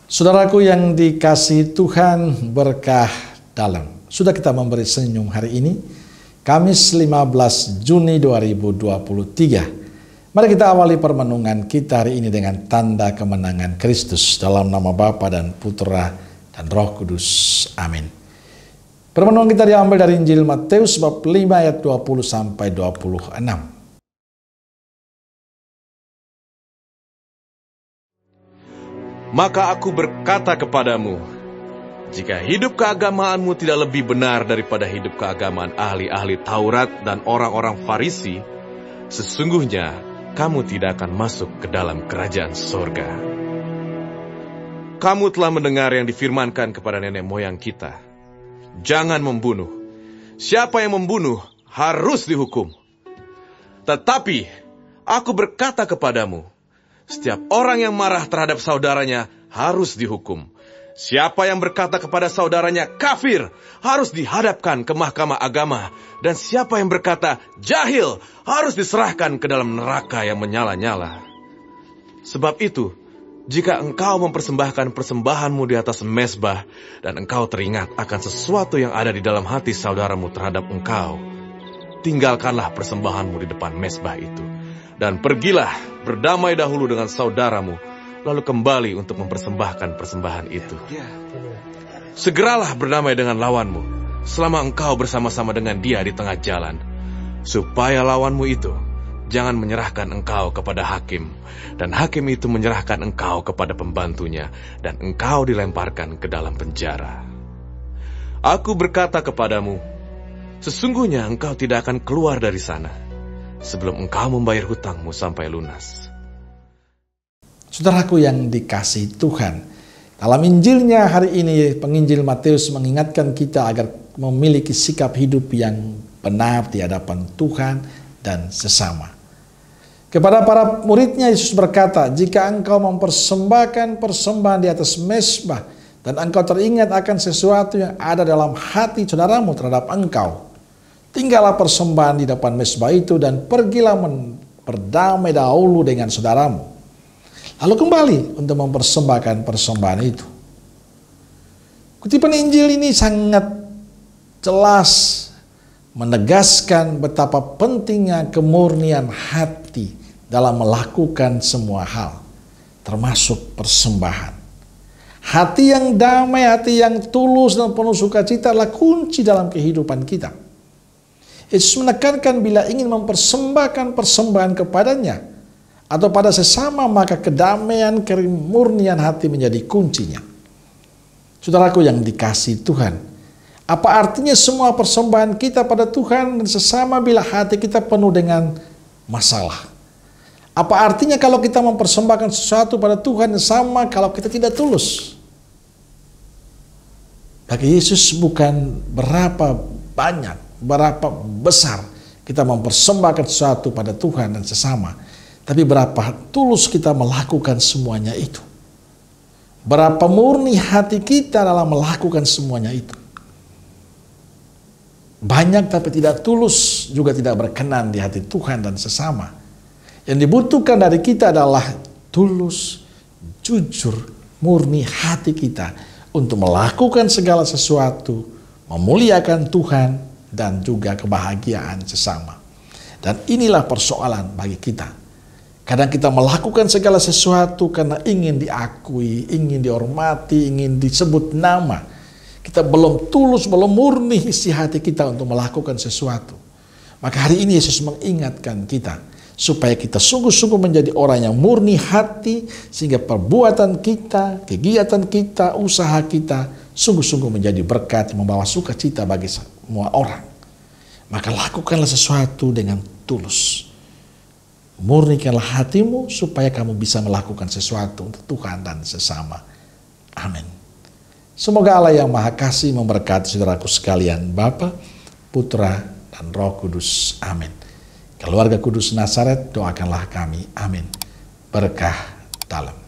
Saudaraku yang dikasihi Tuhan, berkah dalam. Sudah kita memberi senyum hari ini, Kamis 15 Juni 2023. Mari kita awali permenungan kita hari ini dengan tanda kemenangan Kristus dalam nama Bapa dan Putra dan Roh Kudus. Amin. Permenungan kita diambil dari Injil Matius bab 5 ayat 20 sampai 26. Maka aku berkata kepadamu, jika hidup keagamaanmu tidak lebih benar daripada hidup keagamaan ahli-ahli Taurat dan orang-orang Farisi, sesungguhnya kamu tidak akan masuk ke dalam kerajaan sorga. Kamu telah mendengar yang difirmankan kepada nenek moyang kita, jangan membunuh. Siapa yang membunuh harus dihukum. Tetapi aku berkata kepadamu, setiap orang yang marah terhadap saudaranya harus dihukum. Siapa yang berkata kepada saudaranya kafir harus dihadapkan ke mahkamah agama. Dan siapa yang berkata jahil harus diserahkan ke dalam neraka yang menyala-nyala. Sebab itu, jika engkau mempersembahkan persembahanmu di atas mezbah dan engkau teringat akan sesuatu yang ada di dalam hati saudaramu terhadap engkau, tinggalkanlah persembahanmu di depan mezbah itu. Dan pergilah berdamai dahulu dengan saudaramu, lalu kembali untuk mempersembahkan persembahan itu. Segeralah berdamai dengan lawanmu, selama engkau bersama-sama dengan dia di tengah jalan, supaya lawanmu itu jangan menyerahkan engkau kepada hakim, dan hakim itu menyerahkan engkau kepada pembantunya, dan engkau dilemparkan ke dalam penjara. Aku berkata kepadamu, sesungguhnya engkau tidak akan keluar dari sana sebelum engkau membayar hutangmu sampai lunas. Saudaraku yang dikasihi Tuhan, dalam Injilnya hari ini penginjil Matius mengingatkan kita agar memiliki sikap hidup yang benar di hadapan Tuhan dan sesama. Kepada para muridnya Yesus berkata, jika engkau mempersembahkan persembahan di atas mezbah dan engkau teringat akan sesuatu yang ada dalam hati saudaramu terhadap engkau, tinggallah persembahan di depan mezbah itu dan pergilah berdamai dahulu dengan saudaramu. Lalu kembali untuk mempersembahkan persembahan itu. Kutipan Injil ini sangat jelas menegaskan betapa pentingnya kemurnian hati dalam melakukan semua hal, termasuk persembahan. Hati yang damai, hati yang tulus dan penuh sukacita adalah kunci dalam kehidupan kita. Yesus menekankan bila ingin mempersembahkan persembahan kepadanya atau pada sesama, maka kedamaian, kemurnian hati menjadi kuncinya. Saudaraku yang dikasihi Tuhan, apa artinya semua persembahan kita pada Tuhan dan sesama bila hati kita penuh dengan masalah? Apa artinya kalau kita mempersembahkan sesuatu pada Tuhan dan sama kalau kita tidak tulus? Bagi Yesus bukan berapa banyak, berapa besar kita mempersembahkan sesuatu pada Tuhan dan sesama, tapi berapa tulus kita melakukan semuanya itu. Berapa murni hati kita dalam melakukan semuanya itu. Banyak tapi tidak tulus juga tidak berkenan di hati Tuhan dan sesama. Yang dibutuhkan dari kita adalah tulus, jujur, murni hati kita untuk melakukan segala sesuatu, memuliakan Tuhan, dan juga kebahagiaan sesama. Dan inilah persoalan bagi kita. Kadang kita melakukan segala sesuatu karena ingin diakui, ingin dihormati, ingin disebut nama. Kita belum tulus, belum murni isi hati kita untuk melakukan sesuatu. Maka hari ini Yesus mengingatkan kita supaya kita sungguh-sungguh menjadi orang yang murni hati, sehingga perbuatan kita, kegiatan kita, usaha kita sungguh-sungguh menjadi berkat, membawa sukacita bagi semua orang. Maka lakukanlah sesuatu dengan tulus. Murnikanlah hatimu supaya kamu bisa melakukan sesuatu untuk Tuhan dan sesama. Amin. Semoga Allah yang Maha Kasih memberkati saudaraku sekalian, Bapa, Putra, dan Roh Kudus. Amin. Keluarga Kudus Nazaret, doakanlah kami. Amin. Berkah dalam.